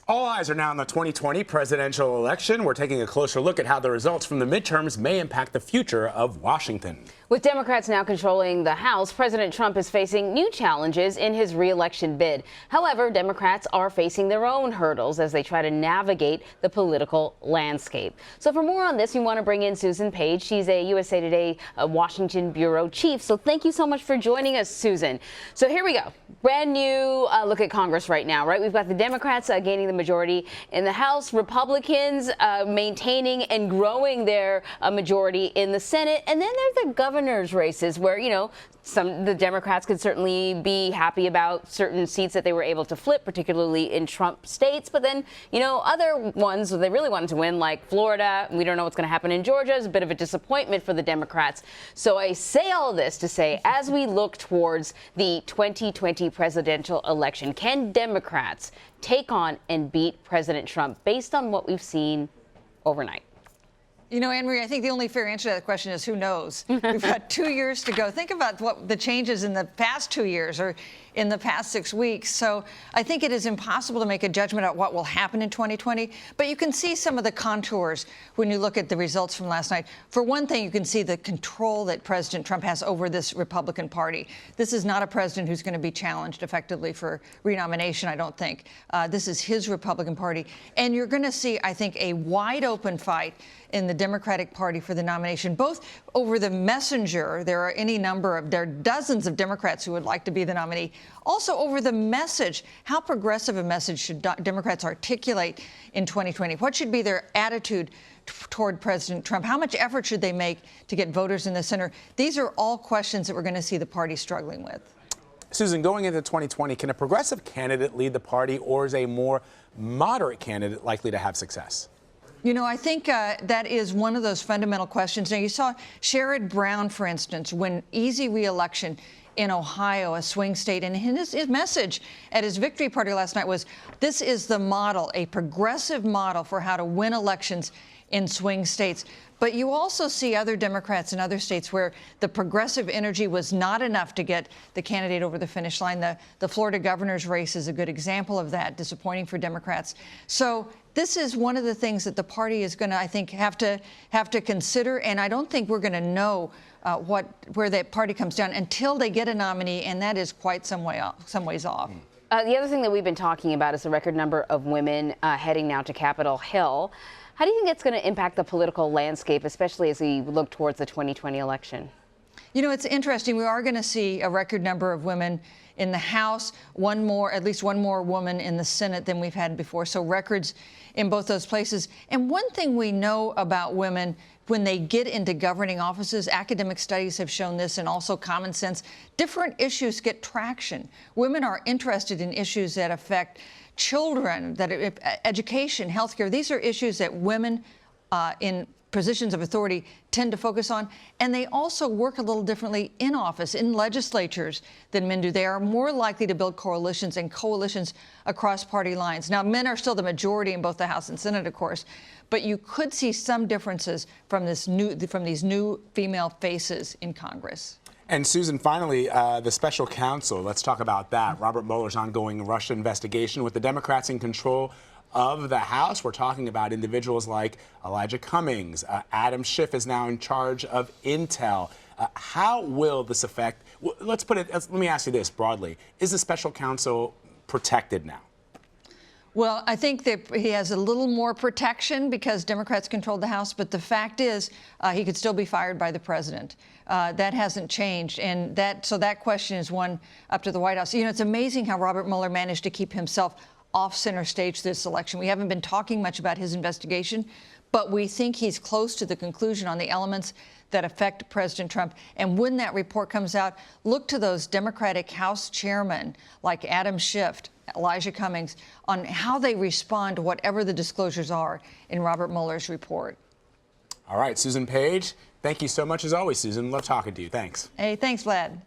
All eyes are now on the 2020 presidential election. We're taking a closer look at how the results from the midterms may impact the future of Washington. With Democrats now controlling the House, President Trump is facing new challenges in his re-election bid. However, Democrats are facing their own hurdles as they try to navigate the political landscape. So for more on this, we want to bring in Susan Page. She's a USA Today Washington bureau chief. So thank you so much for joining us, Susan. So here we go. Brand new look at Congress right now, right? We've got the Democrats gaining the majority in the House, Republicans maintaining and growing their majority in the Senate, and then there's the governor's races where, you know, the Democrats could certainly be happy about certain seats that they were able to flip, particularly in Trump states. But then, you know, other ones they really wanted to win, like Florida. We don't know what's going to happen in Georgia. It's a bit of a disappointment for the Democrats. So I say all this to say, as we look towards the 2020 presidential election, can Democrats take on and beat President Trump based on what we've seen overnight? You know, Anne Marie, I think the only fair answer to that question is who knows? We've got 2 years to go. Think about what the changes in the past 2 years or in the past 6 weeks. So I think it is impossible to make a judgment on what will happen in 2020. But you can see some of the contours when you look at the results from last night. For one thing, you can see the control that President Trump has over this Republican Party. This is not a president who's going to be challenged effectively for renomination, I don't think. This is his Republican Party. And you're going to see, I think, a wide open fight in the Democratic Party for the nomination, both over the messenger. There are dozens of Democrats who would like to be the nominee. Also over the message. How progressive a message should Democrats articulate in 2020? What should be their attitude toward President Trump? How much effort should they make to get voters in the center? These are all questions that we're going to see the party struggling with. Susan, going into 2020, can a progressive candidate lead the party, or is a more moderate candidate likely to have success? You know, I think that is one of those fundamental questions. Now, you saw Sherrod Brown, for instance, win easy re-election in Ohio, a swing state. And his message at his victory party last night was, this is the model, a progressive model for how to win elections in swing states. But you also see other Democrats in other states where the progressive energy was not enough to get the candidate over the finish line. The Florida governor's race is a good example of that, disappointing for Democrats. So this is one of the things that the party is going to, I think, have to consider. And I don't think we're going to know where that party comes down until they get a nominee, and that is quite some ways off. The other thing that we've been talking about is the record number of women heading now to Capitol Hill. How do you think it's going to impact the political landscape, especially as we look towards the 2020 election? You know, it's interesting. We are going to see a record number of women in the House, at least one more woman in the Senate than we've had before. So records in both those places. And one thing we know about women when they get into governing offices, academic studies have shown this, and also common sense, different issues get traction. Women are interested in issues that affect children, education, healthcare. These are issues that women in positions of authority tend to focus on, and they also work a little differently in office, in legislatures, than men do. They are more likely to build coalitions across party lines. Now, men are still the majority in both the House and Senate, of course, but you could see some differences from these new female faces in Congress. And Susan, finally, the special counsel, let's talk about that. Robert Mueller's ongoing Russia investigation. With the Democrats in control of the House, we're talking about individuals like Elijah Cummings. Adam Schiff is now in charge of Intel. How will this affect? Let me ask you this broadly. Is the special counsel protected now? Well, I think that he has a little more protection because Democrats control the House, but the fact is he could still be fired by the president. That hasn't changed, and so that question is one up to the White House. You know, it's amazing how Robert Mueller managed to keep himself off center stage this election. We haven't been talking much about his investigation, but we think he's close to the conclusion on the elements that affect President Trump. And when that report comes out, look to those Democratic House chairmen like Adam Schiff, Elijah Cummings, on how they respond to whatever the disclosures are in Robert Mueller's report. All right, Susan Page, thank you so much as always, Susan. Love talking to you. Thanks. Hey, thanks, Vlad.